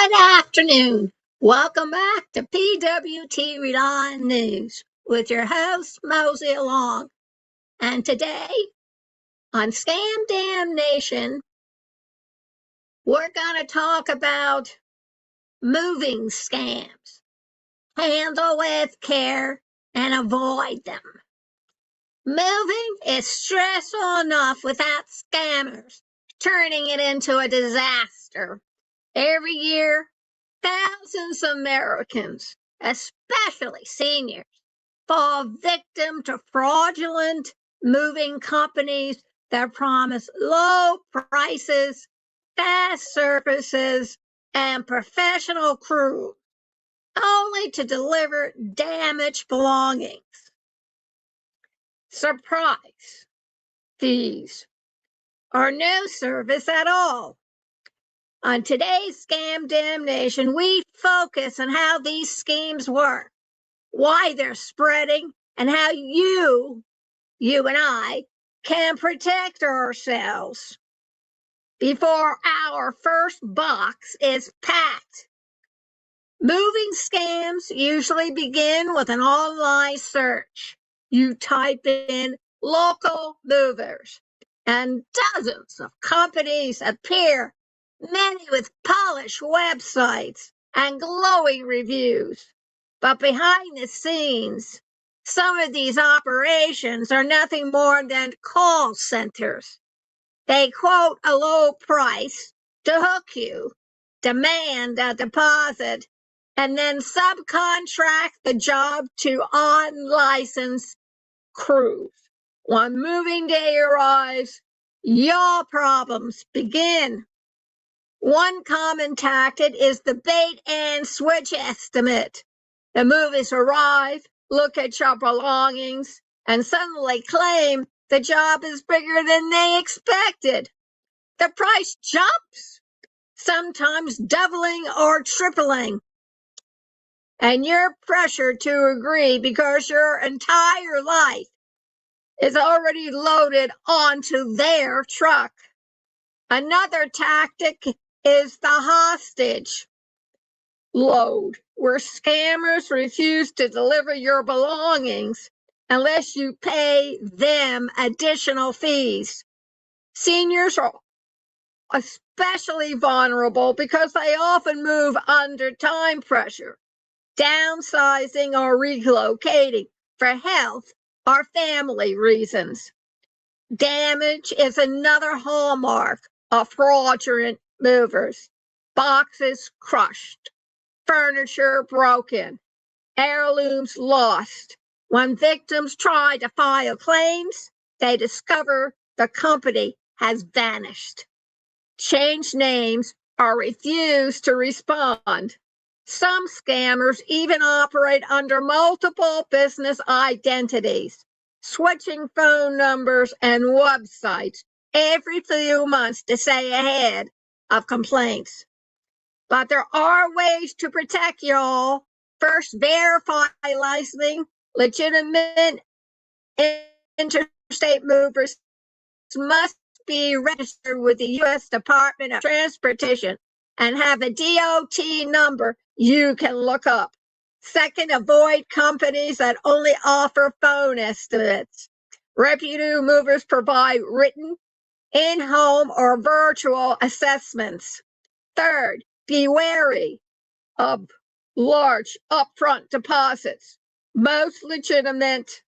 Good afternoon. Welcome back to PWT Read News with your host, Mosey Long. And today on Scam Damnation, we're going to talk about moving scams. Handle with care and avoid them. Moving is stressful enough without scammers turning it into a disaster. Every year, thousands of Americans, especially seniors, fall victim to fraudulent moving companies that promise low prices, fast services, and professional crews, only to deliver damaged belongings. Surprise fees or no service at all. On today's Scam Damnation, we focus on how these schemes work, why they're spreading, and how you and I, can protect ourselves before our first box is packed. Moving scams usually begin with an online search. You type in local movers, and dozens of companies appear, many with polished websites and glowing reviews. But behind the scenes, some of these operations are nothing more than call centers. They quote a low price to hook you, demand a deposit, and then subcontract the job to unlicensed crews. When moving day arrives, your problems begin. One common tactic is the bait and switch estimate. The movers arrive, look at your belongings, and suddenly claim the job is bigger than they expected. The price jumps, sometimes doubling or tripling, and you're pressured to agree because your entire life is already loaded onto their truck. Another tactic is the hostage load, where scammers refuse to deliver your belongings unless you pay them additional fees. Seniors are especially vulnerable because they often move under time pressure, downsizing or relocating for health or family reasons. Damage is another hallmark of fraudulent movers. Boxes crushed, furniture broken, heirlooms lost. When victims try to file claims, they discover the company has vanished, changed names, or refused to respond. Some scammers even operate under multiple business identities, switching phone numbers and websites every few months to stay ahead of complaints. But there are ways to protect y'all. First, verify licensing. Legitimate interstate movers must be registered with the U.S. Department of Transportation and have a DOT number you can look up. Second, avoid companies that only offer phone estimates. Reputable movers provide written, in-home, or virtual assessments. Third, be wary of large upfront deposits. Most legitimate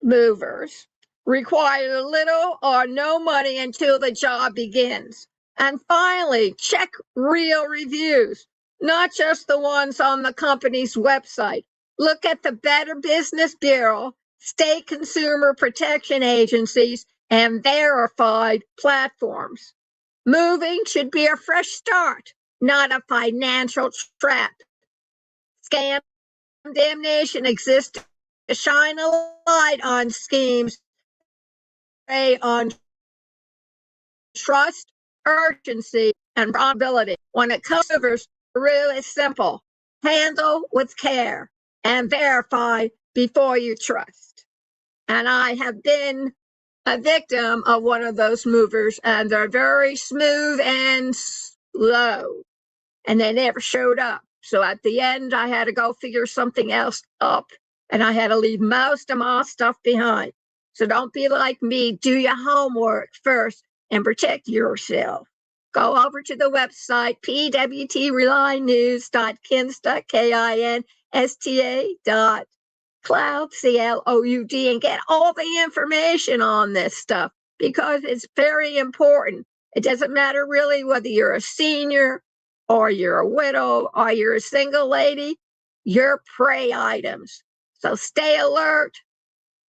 movers require little or no money until the job begins. And finally, check real reviews, not just the ones on the company's website. Look at the Better Business Bureau, state consumer protection agencies, and verified platforms. Moving should be a fresh start, not a financial trap. Scam damnation exists to shine a light on schemes prey on trust, urgency, and vulnerability. When it comes to movers, the rule is simple: handle with care and verify before you trust. And I have been a victim of one of those movers, and they're very smooth and slow, and they never showed up. So at the end, I had to go figure something else up, and I had to leave most of my stuff behind. So don't be like me. Do your homework first and protect yourself. Go over to the website, pwtrelinenews.kinsta.cloud, C-L-O-U-D, and get all the information on this stuff because it's very important. It doesn't matter really whether you're a senior or you're a widow or you're a single lady, you're prey items. So stay alert,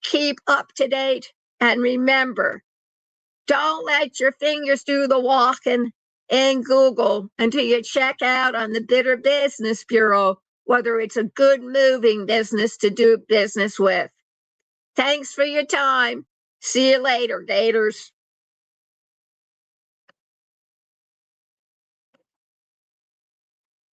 keep up to date, and remember, don't let your fingers do the walking in Google until you check out on the Better Business Bureau whether it's a good moving business to do business with. Thanks for your time. See you later, Gators.